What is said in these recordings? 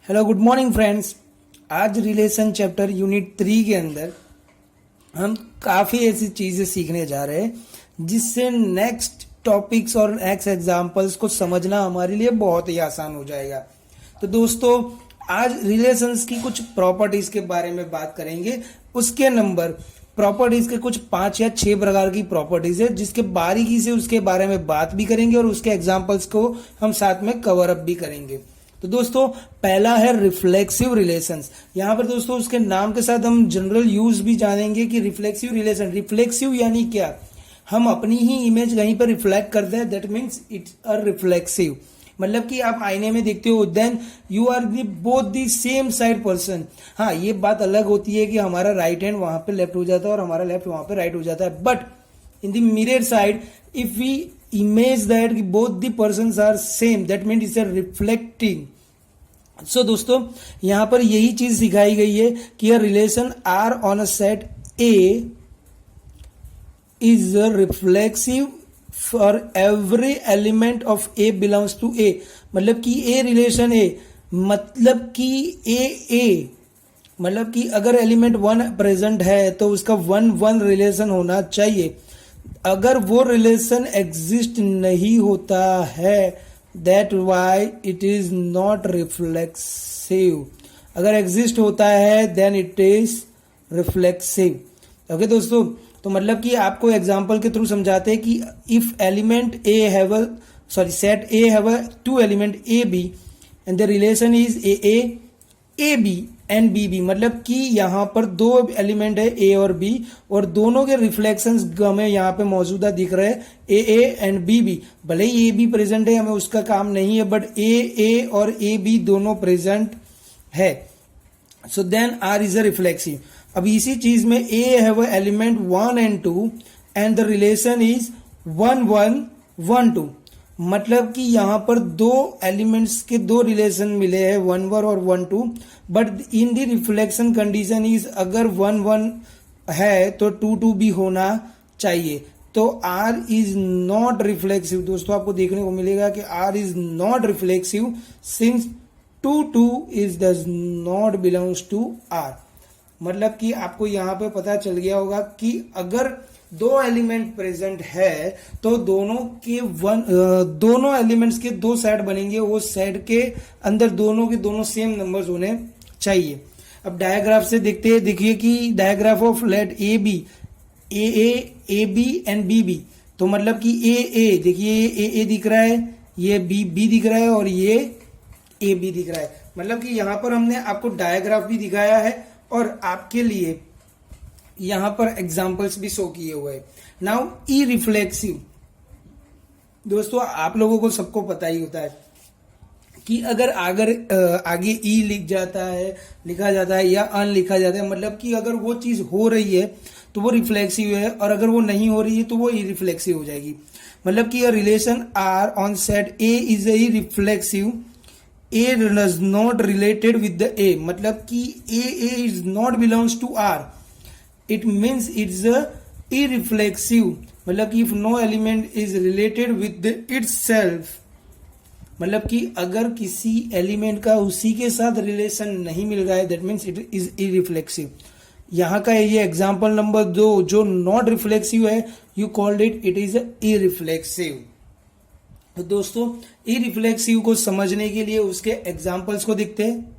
Hello good morning friends. आज relation chapter unit 3 के अंदर हम काफ़ी ऐसी चीज़ें सीखने जा रहे हैं जिससे नेक्स्ट टॉपिक्स और नेक्स्ट एग्जाम्पल्स को समझना हमारे लिए बहुत ही आसान हो जाएगा। तो दोस्तों, आज रिलेशंस की कुछ प्रॉपर्टीज के बारे में बात करेंगे। उसके नंबर प्रॉपर्टीज के कुछ 5 या 6 प्रकार की प्रॉपर्टीज है जिसके बारीकी से उसके बारे में बात भी करेंगे और उसके एग्जाम्पल्स को हम साथ में कवर अप भी करेंगे। तो दोस्तों, पहला है रिफ्लेक्सिव रिलेशंस। यहां पर दोस्तों उसके नाम के साथ हम जनरल यूज भी जानेंगे कि रिफ्लेक्सिव रिलेशन, रिफ्लेक्सिव यानी क्या, हम अपनी ही इमेज कहीं पर रिफ्लेक्ट करते हैं, that means it's a reflexive. मतलब कि आप आईने में देखते हो, then you are the both the same side person. हाँ, ये बात अलग होती है कि हमारा राइट हैंड वहां पे लेफ्ट हो जाता है और हमारा लेफ्ट वहां पे राइट हो जाता है, but in the mirror side if we image that both the persons are same, that means it's a reflecting. So दोस्तों, यहां पर यही चीज सिखाई गई है कि a relation R on a set A is reflexive for every element of A belongs to A. मतलब कि ए रिलेशन ए, मतलब कि ए मतलब कि अगर एलिमेंट 1 प्रेजेंट है तो उसका 1-1 रिलेशन होना चाहिए। अगर वो रिलेशन एग्जिस्ट नहीं होता है, that why it is not reflexive. अगर एग्जिस्ट होता है then it is reflexive. Okay दोस्तों, तो मतलब कि आपको एग्जांपल के थ्रू समझाते हैं कि if element A have set A have 2 element A B and the relation is A B and B B. मतलब कि यहाँ पर 2 एलिमेंट है ए और बी और दोनों के रिफ्लेक्शंस हमें यहाँ पे मौजूदा दिख रहे हैं ए एंड बी बी। भले ही ए बी प्रेजेंट है, हमें उसका काम नहीं है, बट ए और ए बी दोनों प्रेजेंट है। So then R is a reflexive. अब इसी चीज में A have element 1 and 2 and the relation is 1-1-1-2। मतलब कि यहां पर 2 एलिमेंट्स के 2 रिलेशन मिले हैं 1-1 और 1-2, but in the reflection condition is अगर 1-1 है तो 2-2 भी होना चाहिए। तो R इज नॉट रिफ्लेक्सिव। दोस्तों, आपको देखने को मिलेगा कि R is not reflexive since 2-2 is does not belongs to R। मतलब कि आपको यहां पे पता चल गया होगा कि अगर 2 एलिमेंट प्रेजेंट है तो दोनों एलिमेंट्स के 2 सेट बनेंगे, वो सेट के अंदर दोनों के दोनों सेम नंबर्स होने चाहिए। अब डायग्राफ से देखते हैं, देखिए कि digraph of let A B, A B and B B. तो मतलब कि ए देखिए, ये दिख रहा है, ये बी दिख रहा है और ये ए बी दिख रहा है। मतलब कि यहां पर हमने आपको डायग्राफ भी दिखाया है और आपके लिए यहां पर एग्जाम्पल्स भी शो किए हुए हैं। नाउ ई रिफ्लेक्सिव। दोस्तों, आप लोगों को सबको पता ही होता है कि अगर आगे ई लिखा जाता है या अन लिखा जाता है, मतलब कि अगर वो चीज हो रही है तो वो रिफ्लेक्सिव है और अगर वो नहीं हो रही है तो वो ई रिफ्लेक्सिव हो जाएगी। मतलब कि relation R on set A is irreflexive, A does not related with the A। मतलब कि A is not belongs to R, it means it's a irreflexive। मतलब कि if no element is related with the itself, मतलब कि अगर किसी element का उसी के साथ रिलेशन नहीं मिल रहा है, that means it is irreflexive। यहाँ का ये एग्जाम्पल नंबर 2 जो नॉट रिफ्लेक्सिव है, you called it is irreflexive। तो दोस्तों, ई रिफ्लेक्सिव को समझने के लिए उसके एग्जाम्पल्स को देखते हैं।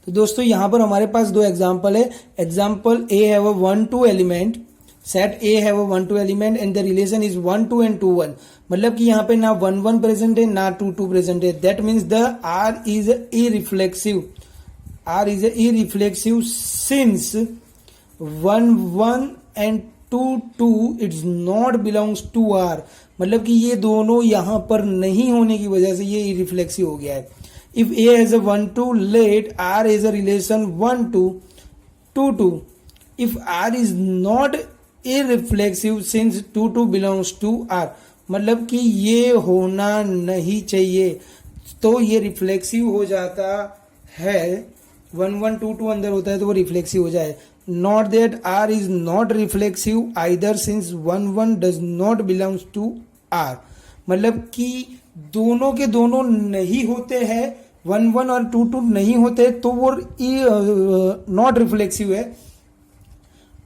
तो दोस्तों, यहां पर हमारे पास 2 एग्जाम्पल है। Example A have a 1-2 element, set A have a 1-2 element and the relation is 1-2 and 2-1। मतलब कि यहाँ पे ना 1-1 प्रेजेंट है ना 2-2 प्रेजेंट है, that means the R is irreflexive. R is irreflexive since 1-1 and 2-2 it's not belongs to R. मतलब कि ये दोनों यहां पर नहीं होने की वजह से ये रिफ्लेक्सिव हो गया है। If A has a 1-2 let R is a relation 1-2-2-2। If R is not irreflexive since 2-2 belongs to R. मतलब कि ये होना नहीं चाहिए, तो ये रिफ्लेक्सिव हो जाता है। 1-1-2-2 अंदर होता है तो वो रिफ्लेक्सिव हो जाए। Not that R is not reflexive either since 1-1 does not belongs to R। मतलब कि दोनों के दोनों नहीं होते हैं 1 1 और 2 2 नहीं होते तो वो नॉट रिफ्लेक्सिव है।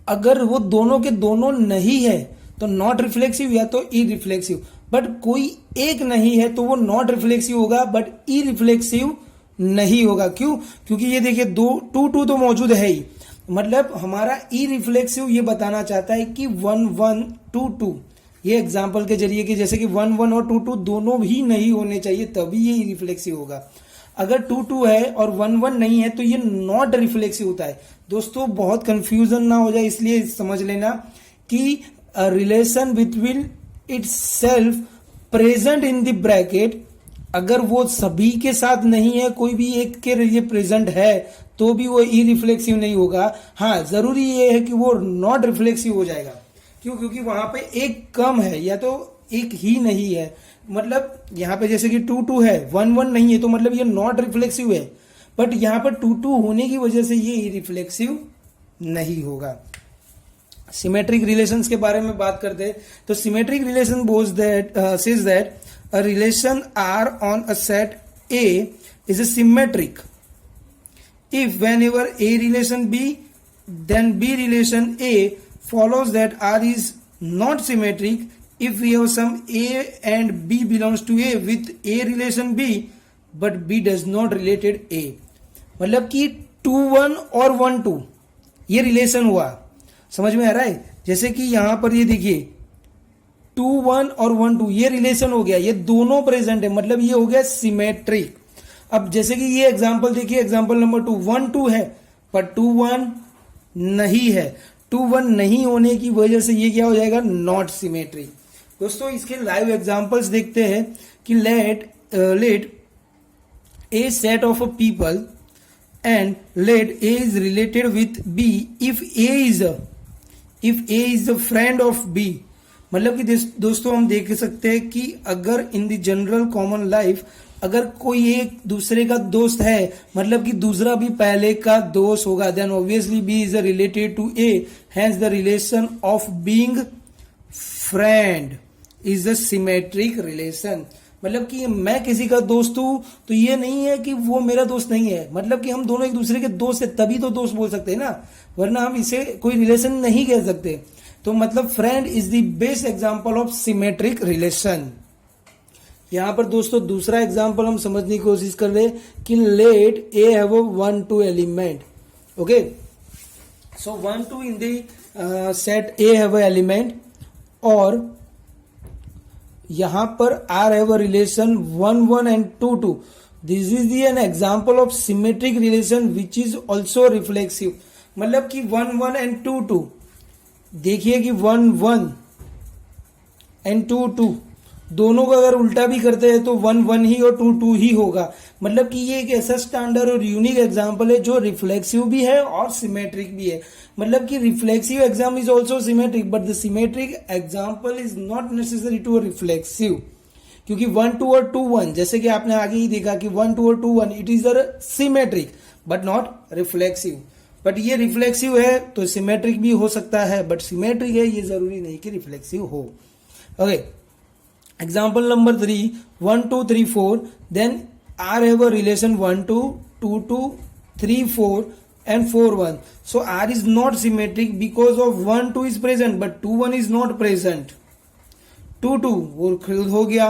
अगर वो दोनों के दोनों नहीं है तो नॉट रिफ्लेक्सिव या तो ई रिफ्लेक्सिव, बट कोई एक नहीं है तो वो नॉट रिफ्लेक्सिव होगा बट ई रिफ्लेक्सिव नहीं होगा। क्यों? क्योंकि ये देखिए 2 2 तो मौजूद है ही, मतलब हमारा ई रिफ्लेक्सिव ये बताना चाहता है कि 1 1 2 2, ये एग्जाम्पल के जरिए कि जैसे कि 1 1 और 2 2 दोनों भी नहीं होने चाहिए तभी ये ई रिफ्लेक्सिव होगा। अगर 2 2 है और 1 1 नहीं है तो ये नॉट रिफ्लेक्सिव होता है। दोस्तों बहुत कंफ्यूजन ना हो जाए इसलिए समझ लेना कि relation between its self present in the bracket, अगर वो सभी के साथ नहीं है, कोई भी एक के लिए प्रेजेंट है तो भी वो ई रिफ्लेक्सिव नहीं होगा। हाँ, जरूरी ये है कि वो नॉट रिफ्लेक्सिव हो जाएगा। क्यों? क्योंकि वहां पे एक कम है या तो एक ही नहीं है। मतलब यहाँ पे जैसे कि 2 2 है, 1 1 नहीं है तो मतलब ये नॉट रिफ्लेक्सिव है, बट यहाँ पर 2 2 होने की वजह से ये रिफ्लेक्सिव नहीं होगा। सिमेट्रिक रिलेशंस के बारे में बात करते हैं तो symmetric relation says that a relation R on a set A is a symmetric if whenever A relation B then B relation A follows that R is not symmetric if we have some A and B belongs to A with A relation B but B does not related A। मतलब कि 2 1 और 1 2 ये relation हुआ, समझ में आ रहा है? जैसे कि यहां पर ये देखिए 2 1 और 1 2 ये रिलेशन हो गया, ये दोनों प्रेजेंट है, मतलब ये हो गया सिमेट्रिक। अब जैसे कि ये एग्जांपल देखिए, एग्जांपल नंबर 2 1 2 है पर 2 1 नहीं है। 2 1 नहीं होने की वजह से ये क्या हो जाएगा? Not symmetric. दोस्तों इसके लाइव एग्जांपल्स देखते हैं कि let A set of a people and let A is related with B if A is the friend of B. मतलब कि दोस्तों हम देख सकते हैं कि अगर in the general common life अगर कोई एक दूसरे का दोस्त है, मतलब कि दूसरा भी पहले का दोस्त होगा, then obviously B is related to A, hence the relation of being friend is a symmetric relation. मतलब कि मैं किसी का दोस्त हूं तो ये नहीं है कि वो मेरा दोस्त नहीं है, मतलब कि हम दोनों एक दूसरे के दोस्त है तभी तो दोस्त बोल सकते हैं ना, वरना हम इसे कोई रिलेशन नहीं कह सकते। तो मतलब friend is the best example of symmetric relation. यहां पर दोस्तों दूसरा एग्जांपल हम समझने की कोशिश कर रहे हैं कि let A have a 1 2 element. Okay, so 1 2 in the set A have a element और यहां पर R have a relation 1 1 and 2 2। This is an example of symmetric relation which is also reflexive. मतलब कि 1 1 एंड 2 2, देखिए कि 1 1 and 2 2 दोनों को अगर उल्टा भी करते हैं तो 1 1 ही और 2 2 ही होगा। मतलब कि ये एक ऐसा स्टैंडर्ड और यूनिक एग्जांपल है जो रिफ्लेक्सिव भी है और सिमेट्रिक भी है। मतलब कि reflexive exam is also symmetric but the symmetric example is not necessary to reflexive, क्योंकि 1 2 और 2 1 जैसे कि आपने आगे ही देखा कि 1 2 और 2 1 it is a symmetric but not reflexive. But ये रिफ्लेक्सिव है तो सिमेट्रिक भी हो सकता है, बट सिमेट्रिक है ये जरूरी नहीं कि रिफ्लेक्सिव हो। Okay, example number 3 1 2 3 4 then R have a relation 1 2 2 2 3 4 and 4 1. So R is not symmetric because of 1 2 is present but 2 1 is not present. 2 2 वो हो गया,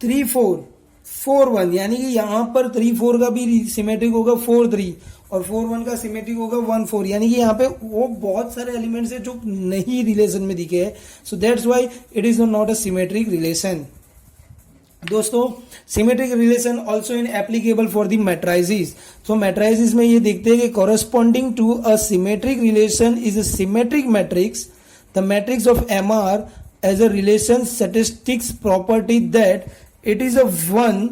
3 4 4 1 यानी कि यहाँ पर 3 4 का भी सिमेट्रिक होगा 4 3 और 4 1 का सिमेट्रिक होगा 1 4, यानी कि यहाँ पे वो बहुत सारे एलिमेंट्स है जो नहीं रिलेशन में दिखे हैं। So that's why it is not a symmetric relation. दोस्तों symmetric relation also in applicable for the matrices. तो मैट्राइजेस में ये देखते हैं कि corresponding to a symmetric relation is a symmetric matrix. The matrix of MR as a relation statistics property that it is a 1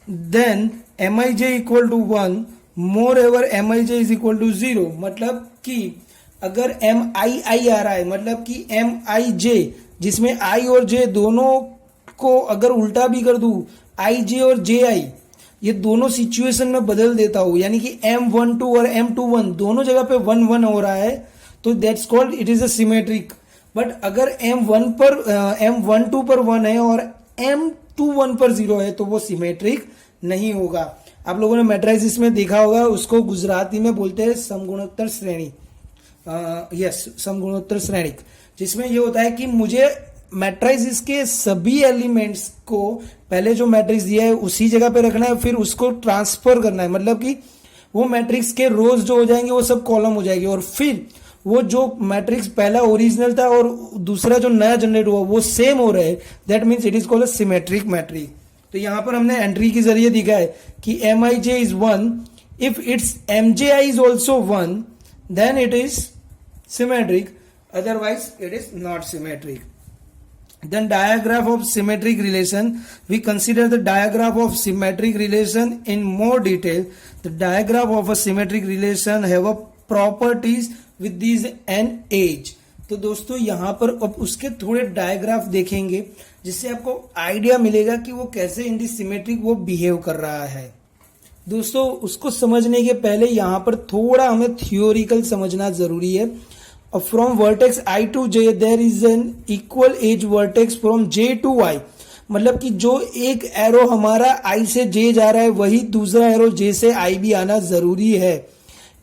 then Mij equal to 1 more ever Mij is equal to 0। मतलब कि अगर Mi I आ रहा है, मतलब कि Mij जिसमें I और J दोनों को अगर उल्टा भी कर दूं IJ और JI ये दोनों सिचुएशन में बदल देता हूं, यानी कि M12 और M21 दोनों जगह पे 1 1 हो रहा है तो that's called it is a symmetric. But अगर M12 पर 1 है और M21 पर 0 है तो वो सिमेट्रिक नहीं होगा। आप लोगों ने मैट्रिसेस में देखा होगा, उसको गुजराती में बोलते हैं समगुणोत्तर श्रेणी, यस समगुणोत्तर श्रेणी, जिसमें ये होता है कि मुझे मैट्रिसेस के सभी एलिमेंट्स को पहले जो मैट्रिक्स दिया है उसी जगह पे रखना है, फिर उसको ट्रांसफर करना है, मतलब कि वो मैट्रिक्स के रोज जो हो जाएंगे वो सब कॉलम हो जाएंगे, और फिर वो जो मैट्रिक्स पहला ओरिजिनल था और दूसरा जो नया जनरेट हुआ वो सेम हो रहे, that means it is called symmetric matrix. तो यहां पर हमने एंट्री के जरिए दिखा है कि Mij is 1, if it's Mji is also 1 then it is symmetric, otherwise it is not symmetric. Then diagram of symmetric relation, we consider the diagram of symmetric relation in more detail. The diagram of a symmetric relation have a properties with these and age. तो दोस्तों यहाँ पर अब उसके थोड़े digraph देखेंगे जिससे आपको आइडिया मिलेगा कि वो कैसे इन दी सिमेट्रिक वो बिहेव कर रहा है। दोस्तों उसको समझने के पहले यहाँ पर थोड़ा हमें थियोरिकल समझना जरूरी है। From vertex I to J there is an equal edge vertex from J to I, मतलब कि जो एक एरो हमारा I से J जा रहा है वही दूसरा एरो J से I भी आना जरूरी है।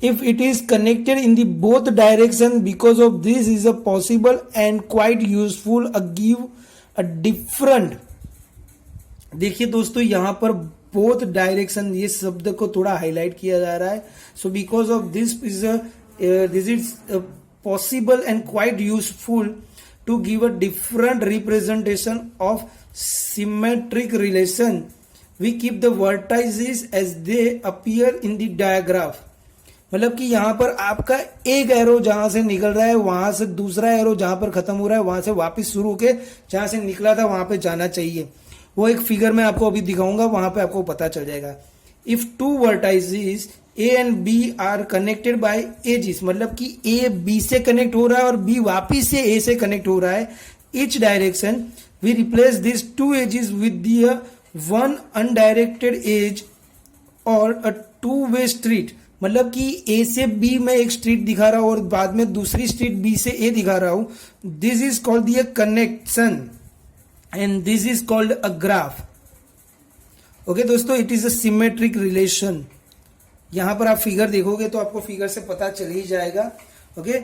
If it is connected in the both direction, because of this is a possible and quite useful a give a different। देखिए दोस्तों यहाँ पर both direction ये शब्द को थोड़ा हाईलाइट किया जा रहा है। So because of this is possible and quite useful to give a different representation of symmetric relation. We keep the vertices as they appear in the diagram. मतलब कि यहाँ पर आपका एक एरो जहां से निकल रहा है वहां से दूसरा एरो जहां पर खत्म हो रहा है वहां से वापस शुरू होके जहां से निकला था वहां पे जाना चाहिए। वो एक फिगर में आपको अभी दिखाऊंगा, वहां पे आपको पता चल जाएगा। If two vertices A and B are connected by edges, मतलब कि A B से कनेक्ट हो रहा है और B वापिस से A से कनेक्ट हो रहा है, each direction we replace this two edges with the one undirected edge और अ टू वे स्ट्रीट, मतलब कि A से B में एक स्ट्रीट दिखा रहा हूं और बाद में दूसरी स्ट्रीट B से A दिखा रहा हूं। This is called the connection and this is called a graph. Okay दोस्तों, it is a symmetric relation. यहां पर आप फिगर देखोगे तो आपको फिगर से पता चल ही जाएगा। ओके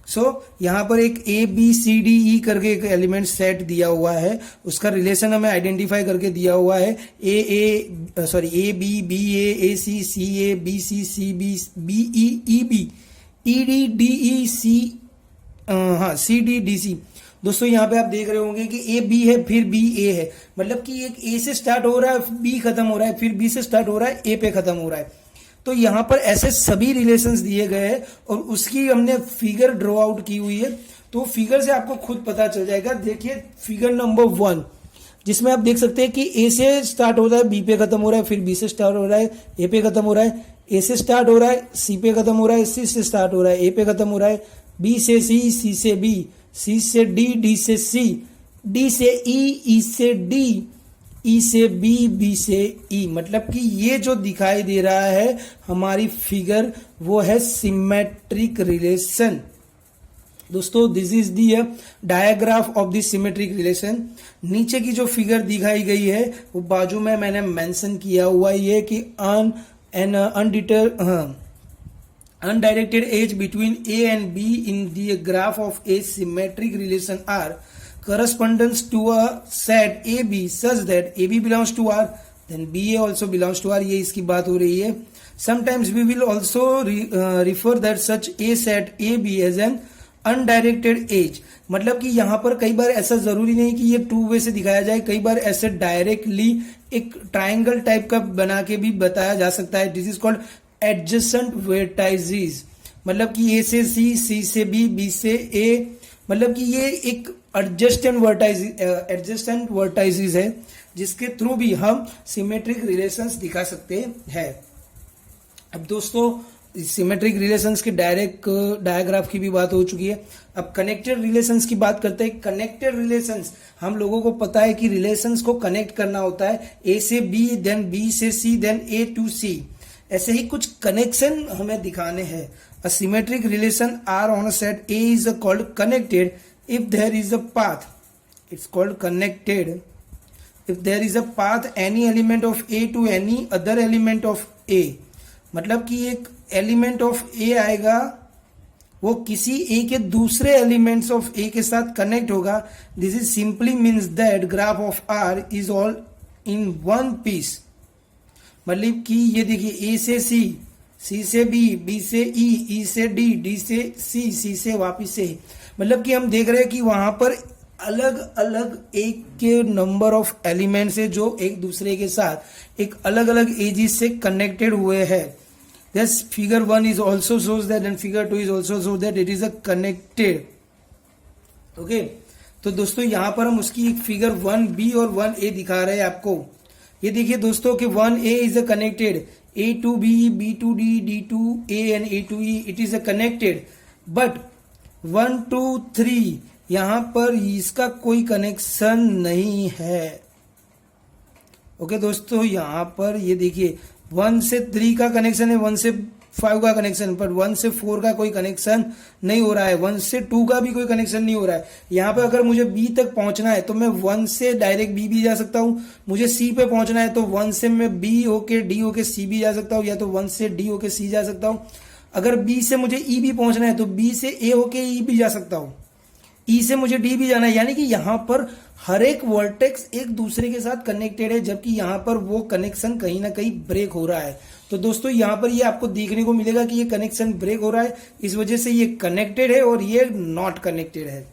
सो यहां पर एक ABCDE करके एक एलिमेंट सेट दिया हुआ है, उसका रिलेशन हमें आइडेंटिफाई करके दिया हुआ है। AB BA AC CA BC CB BE EB ED DE CD DC। दोस्तों यहाँ पे आप देख रहे होंगे कि A B है फिर B A है, मतलब कि एक A से स्टार्ट हो रहा है B खत्म हो रहा है, फिर B से स्टार्ट हो रहा है A पे खत्म हो रहा है। तो यहाँ पर ऐसे सभी रिलेशंस दिए गए हैं और उसकी हमने फिगर ड्रॉ आउट की हुई है, तो फिगर से आपको खुद पता चल जाएगा। देखिए फिगर नंबर 1 जिसमें आप देख सकते हैं कि A से स्टार्ट हो रहा है B पे खत्म हो रहा है, फिर B से स्टार्ट हो रहा है A पे खत्म हो रहा है, A से स्टार्ट हो रहा है C पे खत्म हो रहा है, C से स्टार्ट हो रहा है A पे खत्म हो रहा है, B से C C से B C से D D से C D से E E से D E से B B से E, मतलब कि ये जो दिखाई दे रहा है हमारी फिगर वो है सिमेट्रिक रिलेशन। दोस्तों this is the digraph of the symmetric relation. नीचे की जो फिगर दिखाई गई है वो बाजू में मैंने मेंशन किया हुआ है कि undirected edge between A and B in the graph of a symmetric relation R corresponds to a set AB such that AB belongs to R then BA also belongs to R। ये इसकी बात हो रही है। Sometimes we will also refer that such a set AB as an undirected edge, मतलब कि यहाँ पर कई बार ऐसा जरूरी नहीं कि ये टू वे से दिखाया जाए, कई बार ऐसे डायरेक्टली एक ट्राइंगल टाइप का बना के भी बताया जा सकता है। This is called adjacent vertices, मतलब कि A से C C से B B से A, मतलब कि ये एक एडजेसेंट वर्टाइसेस है जिसके थ्रू भी हम सिमेट्रिक रिलेशंस दिखा सकते हैं। अब दोस्तों सिमेट्रिक रिलेशंस के डायरेक्ट डायग्राफ की भी बात हो चुकी है, अब कनेक्टेड रिलेशंस की बात करते हैं। कनेक्टेड रिलेशंस हम लोगों को पता है कि रिलेशंस को कनेक्ट करना होता है A से B देन B से C then A to C, ऐसे ही कुछ कनेक्शन हमें दिखाने हैं। A symmetric relation R on a set A is called connected if there is a path, it's called connected. If there is a path any element of A to any other element of A, मतलब कि एक element of ए आएगा, वो किसी ए के दूसरे elements of ए के साथ कनेक्ट होगा, this is simply means that graph of R is all in one piece. मतलब कि ये देखिए ए से सी, सी से बी, बी से ई, ई से डी, डी से सी, सी से वापिस से, मतलब कि हम देख रहे हैं कि वहां पर अलग अलग एक के नंबर ऑफ एलिमेंट्स है जो एक दूसरे के साथ एक अलग अलग एजिस से कनेक्टेड हुए हैं। Thus figure 1 is also shows that and figure 2 is also shows that it is a connected. Okay, तो दोस्तों यहाँ पर हम उसकी एक फिगर 1b और 1a दिखा रहे हैं आपको। ये देखिए दोस्तों कि 1a is a connected, a to b, b to d, d to a and a to e, it is a connected, but 1 2 3 यहाँ पर इसका कोई कनेक्शन नहीं है। ओके दोस्तों, यहाँ पर ये देखिए 1 से 3 का कनेक्शन है, 1 से 5 का कनेक्शन, पर 1 से 4 का कोई कनेक्शन नहीं हो रहा है, 1 से 2 का भी कोई कनेक्शन नहीं हो रहा है। यहाँ पे अगर मुझे B तक पहुंचना है तो मैं 1 से डायरेक्ट B भी जा सकता हूँ, मुझे C पे पहुंचना है तो 1 से मैं B होके D होके C भी जा सकता हूँ, या तो 1 से D होके C जा सकता हूँ। अगर B से मुझे E भी पहुंचना है तो B से A होके E भी जा सकता हूँ, ई से मुझे डी भी जाना है। यानी कि यहाँ पर हर एक वर्टेक्स एक दूसरे के साथ कनेक्टेड है, जबकि यहाँ पर वो कनेक्शन कहीं ना कहीं ब्रेक हो रहा है। तो दोस्तों यहाँ पर ये आपको देखने को मिलेगा कि ये कनेक्शन ब्रेक हो रहा है, इस वजह से ये कनेक्टेड है और ये नॉट कनेक्टेड है।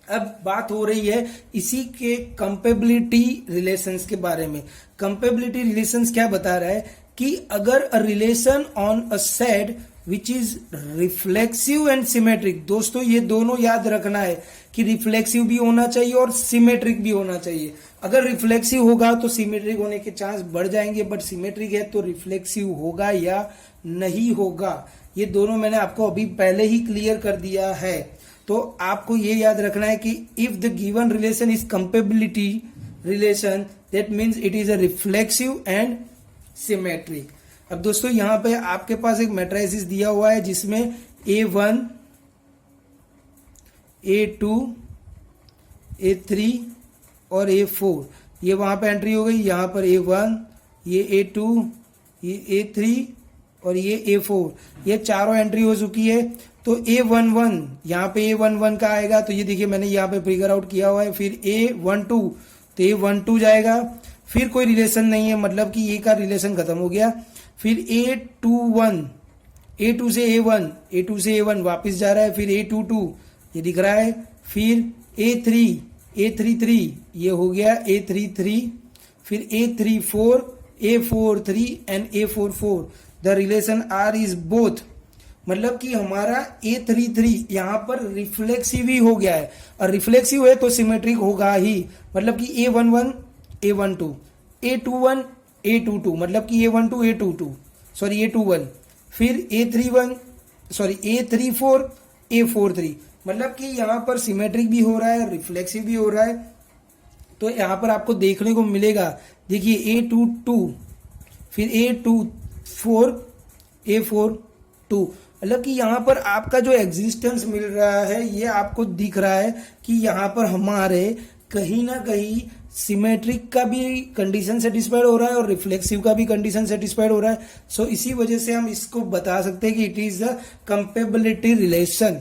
अब बात हो रही है इसी के कंपेबिलिटी रिलेशंस के बारे में। कंपेबिलिटी रिलेशंस क्या बता रहा है कि अगर a relation on a set which is reflexive and symmetric, दोस्तों ये दोनों याद रखना है कि रिफ्लेक्सिव भी होना चाहिए और सिमेट्रिक भी होना चाहिए। अगर रिफ्लेक्सिव होगा तो सिमेट्रिक होने के चांस बढ़ जाएंगे, बट सिमेट्रिक है तो रिफ्लेक्सिव होगा या नहीं होगा, ये दोनों मैंने आपको अभी पहले ही क्लियर कर दिया है। तो आपको ये याद रखना है कि if the given relation is compatibility relation, that means it is a reflexive and symmetric. अब दोस्तों यहाँ पे आपके पास एक मैट्रिसेस दिया हुआ है जिसमें A1, A2, A3 और A4, ये वहां पे एंट्री हो गई। यहाँ पर A1, ये A2, ये A3 और ये A4, ये चारों एंट्री हो चुकी है। तो A11 यहाँ पे A11 का आएगा, तो ये देखिए मैंने यहाँ पे फिगर आउट किया हुआ है। फिर A12 तो A12 जाएगा, फिर कोई रिलेशन नहीं है, मतलब कि A का रिलेशन खत्म हो गया। फिर A21, A2 से A1, A2 से A1 वापस जा रहा है, फिर A22 ये दिख रहा है, फिर A3, A33 ये हो गया A33, फिर A34, A43 and A44। The relation R is both, मतलब कि हमारा A33 यहाँ पर रिफ्लेक्सिव ही हो गया है, और रिफ्लेक्सिव है तो सिमेट्रिक होगा ही, मतलब कि A11, A12, A21, A22, मतलब कि A12, A22, सॉरी A21, फिर A31, सॉरी A34, A43, मतलब कि यहाँ पर सिमेट्रिक भी हो रहा है, रिफ्लेक्सिव भी हो रहा है। तो यहाँ पर आपको देखने को मिलेगा, देखिए A22, फिर A24, A42, मतलब कि यहाँ पर आपका जो एग्जिस्टेंस मिल रहा है ये आपको दिख रहा है कि यहाँ पर हमारे कहीं ना कहीं सिमेट्रिक का भी कंडीशन सेटिस्फाइड हो रहा है और रिफ्लेक्सिव का भी कंडीशन सेटिस्फाइड हो रहा है। सो इसी वजह से हम इसको बता सकते हैं कि it is a compatibility relation.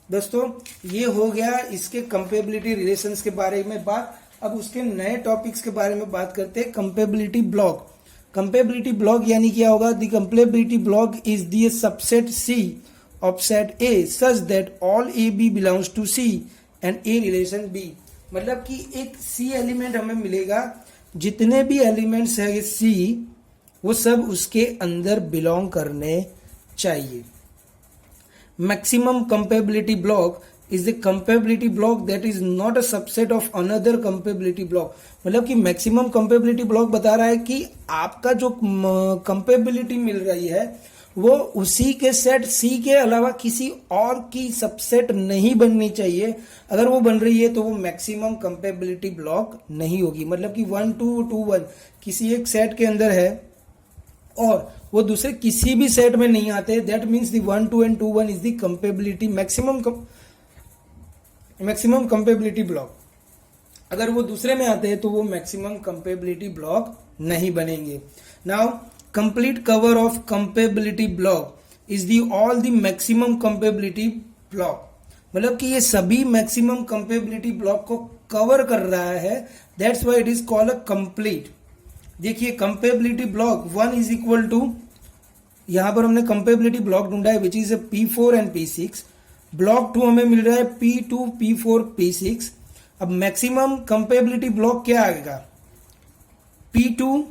दोस्तों ये हो गया इसके कंपेबिलिटी रिलेशंस के बारे में बात। अब उसके नए टॉपिक्स के बारे में बात करते हैं। Compatibility block. कंपेबिलिटी ब्लॉक यानी क्या होगा? The compatibility block is the subset C of set A such that all AB belongs to C and A relation B। मतलब कि एक C एलिमेंट हमें मिलेगा, जितने भी एलिमेंट्स है C वो सब उसके अंदर बिलोंग करने चाहिए। Maximum compatibility block is the compatibility block that is not a subset of another compatibility block. मतलब कि मैक्सिमम कंपेबिलिटी ब्लॉक बता रहा है कि आपका जो कंपेबिलिटी मिल रही है वो उसी के सेट C के अलावा किसी और की सबसेट नहीं बननी चाहिए। अगर वो बन रही है तो वो मैक्सिमम कंपेबिलिटी ब्लॉक नहीं होगी। मतलब कि 1 2 2 1 किसी एक सेट के अंदर है और वो दूसरे किसी भी सेट में नहीं आते, that means the 1 2 and 2 1 is the compatibility maximum compatibility block. अगर वो दूसरे में आते हैं तो वो मैक्सिमम कंपेबिलिटी ब्लॉक नहीं बनेंगे। Now complete cover of compatibility block is the all the maximum compatibility block, मतलब कि ये सभी मैक्सिमम कंपेबिलिटी ब्लॉक को कवर कर रहा है, that's why it is called a complete. देखिए compatibility block 1 is equal to, यहां पर हमने कंपेबिलिटी ब्लॉक ढूंढा है which is P4 and P6, block 2 हमें मिल रहा है P2 P4 P6। अब मैक्सिमम कंपेबिलिटी ब्लॉक क्या आएगा, P2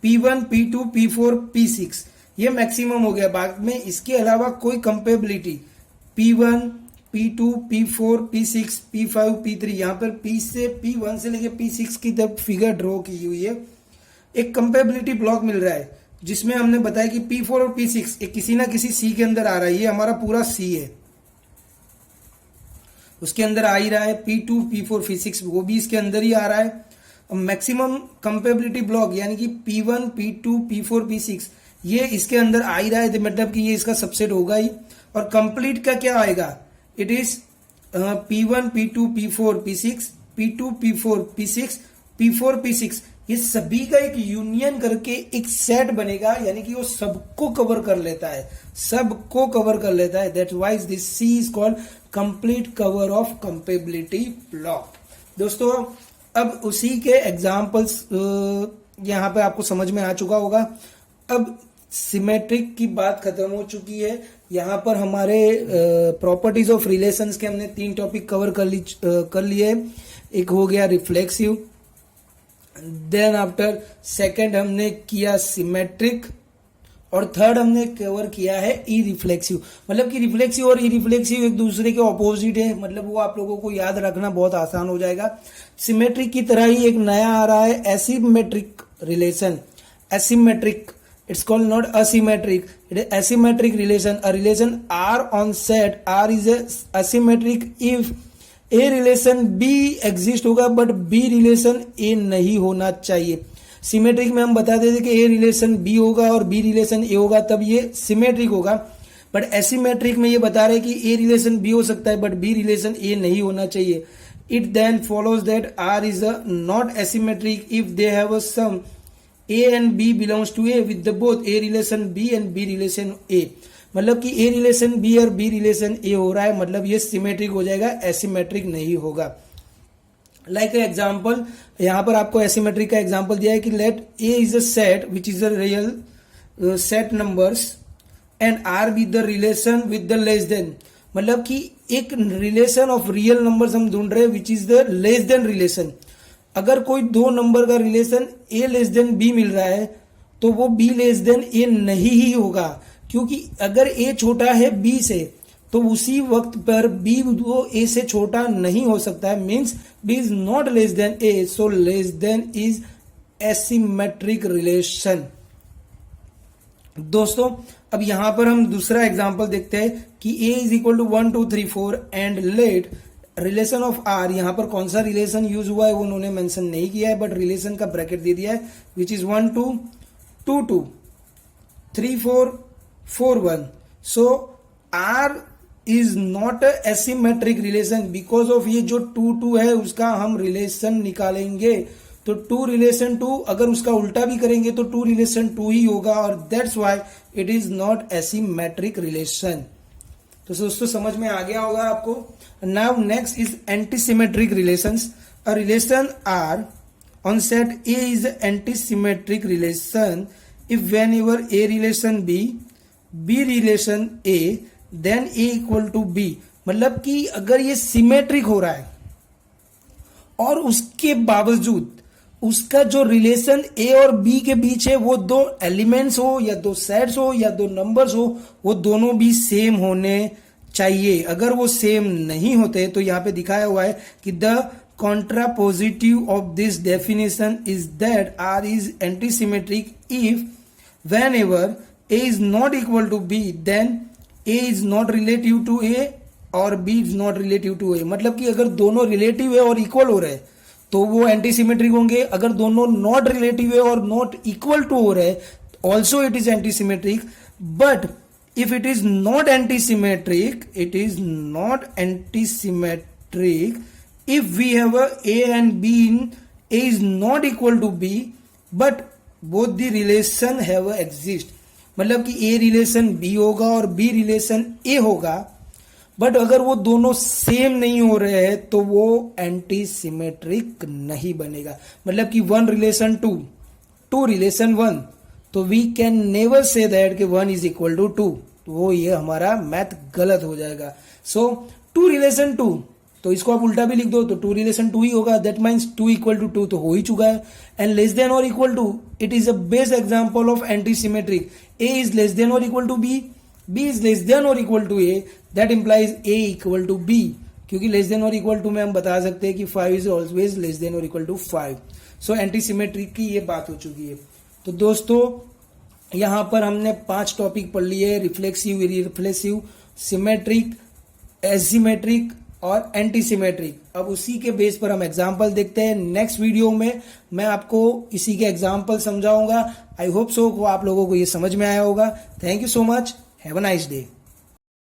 P1 P2 P4 P6, ये मैक्सिमम हो गया। बाद में इसके अलावा कोई compatibility P1 P2 P4 P6 P5 P3, यहां पर P से P1 से लेके P6 की तरफ फिगर ड्रॉ की हुई है। एक कंपेबिलिटी ब्लॉक मिल रहा है जिसमें हमने बताया कि P4 और P6 एक किसी ना किसी C के अंदर आ रहा है, ये हमारा पूरा C है, उसके अंदर आ ही रहा है। P2 P4 P6 वो भी इसके अंदर ही आ रहा है। मैक्सिमम कंपेबिलिटी ब्लॉक यानी कि P1 P2 P4 P6 ये इसके अंदर आ ही रहा है, मतलब कि ये इसका सबसेट होगा ही। और कंप्लीट का क्या आएगा, it is P1 P2 P4 P6 P2 P4 P6 P4 P6, ये सभी का एक यूनियन करके एक सेट बनेगा, यानी कि वो सबको कवर कर लेता है, सबको कवर कर लेता है। That's why this C is called complete cover of compatibility block. दोस्तों अब उसी के एग्जांपल्स यहां पे आपको समझ में आ चुका होगा। अब सिमेट्रिक की बात खत्म हो चुकी है। यहाँ पर हमारे प्रॉपर्टीज ऑफ रिलेशंस के हमने 3 टॉपिक कवर कर लिए। एक हो गया रिफ्लेक्सिव, देन आफ्टर सेकंड हमने किया सिमेट्रिक, और थर्ड हमने कवर किया है ई रिफ्लेक्सिव। मतलब कि रिफ्लेक्सिव और ई रिफ्लेक्सिव एक दूसरे के ऑपोजिट है, मतलब वो आप लोगों को याद रखना बहुत आसान हो जाएगा। सिमेट्रिक की तरह ही एक नया आ रहा है asymmetric relation. Asymmetric, it's called not asymmetric, it is asymmetric relation. A relation R on set R is a asymmetric if A relation B exist होगा but B relation A नहीं होना चाहिए। सिमेट्रिक में हम बताते थे कि A रिलेशन B होगा और B रिलेशन A होगा तब ये सिमेट्रिक होगा, बट एसिमेट्रिक में ये बता रहे कि A रिलेशन B हो सकता है बट B रिलेशन A नहीं होना चाहिए। It then follows that R is a not asymmetric if they have a sum A and B belongs to A with the both A relation B and B relation A, मतलब कि A relation B और B relation A हो रहा है, मतलब ये symmetric हो जाएगा, एसिमेट्रिक नहीं होगा। लाइक एग्जाम्पल यहाँ पर आपको एसिमेट्रिक का एग्जाम्पल दिया है कि let A is a set which is a real set numbers and R be the relation with the less than, मतलब कि एक रिलेशन ऑफ रियल नंबर्स हम ढूंढ रहे हैं which is the less then relation. अगर कोई 2 नंबर का relation A less than B मिल रहा है तो वो B लेस देन A नहीं ही होगा, क्योंकि अगर A छोटा है B से तो उसी वक्त पर B वो A से छोटा नहीं हो सकता है, means B is not less than A, so less than is asymmetric relation. दोस्तों अब यहां पर हम दूसरा एग्जांपल देखते हैं कि A is equal to 1 2 3 4 and let relation of R, यहां पर कौन सा रिलेशन यूज हुआ है वो उन्होंने मेंशन नहीं किया है, बट रिलेशन का ब्रैकेट दे दिया है which is 1 2 2 2 3 4 4 1। So R is not asymmetric relation because of ये जो 2 2 है उसका हम रिलेशन निकालेंगे तो 2 रिलेशन 2, अगर उसका उल्टा भी करेंगे तो 2 रिलेशन 2 ही होगा, और that's why it is not asymmetric relation. तो दोस्तों समझ में आ गया होगा आपको। Now next is antisymmetric relations. A relation R on set A is antisymmetric relation if whenever A relation B B relation A then A equal to B, मतलब कि अगर ये सिमेट्रिक हो रहा है और उसके बावजूद उसका जो रिलेशन ए और बी के बीच है वो 2 एलिमेंट्स हो या 2 सेट्स हो या 2 नंबर्स हो, वो दोनों भी सेम होने चाहिए। अगर वो सेम नहीं होते तो यहां पे दिखाया हुआ है कि the contrapositive of this definition is that R is antisymmetric if whenever A is not equal to B then A is not relative to A और B is not relative to A, मतलब कि अगर दोनों relative है और equal हो रहे हैं तो वो एंटीसिमेट्रिक होंगे, अगर दोनों नॉट रिलेटिव है और नॉट इक्वल टू हो रहे also it is antisymmetric. But if it is not antisymmetric if we have a and b in a is not equal to b but both the relation have a exist, मतलब कि a relation b होगा और b relation a होगा, but अगर वो दोनों same नहीं हो रहे हैं तो वो एंटी सिमेट्रिक नहीं बनेगा। मतलब कि one relation two, two relation one, तो we can never say that कि one is equal to two, तो वो ये हमारा मैथ गलत हो जाएगा। सो टू रिलेशन टू, तो इसको आप उल्टा भी लिख दो तो टू रिलेशन टू ही होगा, that means two equal to two तो हो ही चुका है। एंड लेस देन और equal to, it is a best example of antisymmetric. A is less than और equal to B, b is less than or equal to a, that implies a equal to b, क्योंकि less than or equal to में हम बता सकते हैं कि 5 is always less than or equal to 5। So anti symmetric की ये बात हो चुकी है। तो दोस्तों यहाँ पर हमने 5 टॉपिक पढ़ लिए, रिफ्लेक्सिव, रिफ्लेक्सिव, सिमेट्रिक, एसिमेट्रिक और एंटी सिमेट्रिक। अब उसी के बेस पर हम एग्जाम्पल देखते हैं। नेक्स्ट वीडियो में मैं आपको इसी के एग्जाम्पल समझाऊंगा। आई होप सो आप लोगों को ये समझ में आया होगा। Thank you so much, have a nice day.